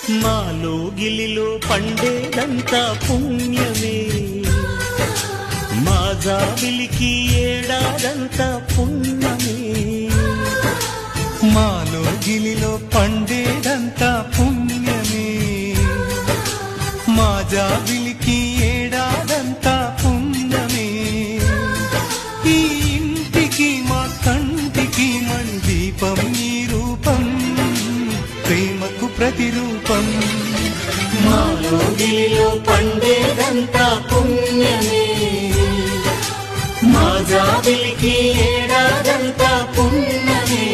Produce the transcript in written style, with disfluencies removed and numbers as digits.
మాలో గిలిలో పండేదంతా పుణ్యమే, మా జాబిలికి ఏడాదంతా పుణ్యమే. మాలో గిలిలో పండేదంతా పుణ్యమే, మా జాబిలికి ఏడాదంతా పుణ్యమే. ఈ ఇంటికి మా కంటికి మణి దీపం ఈ రూపం, ప్రేమకు ప్రతిరూపం. మాలో గిలిలో పండేదంతా పుణ్యమే, మా జాబిలికి ఏడాదంతా పుణ్యమే.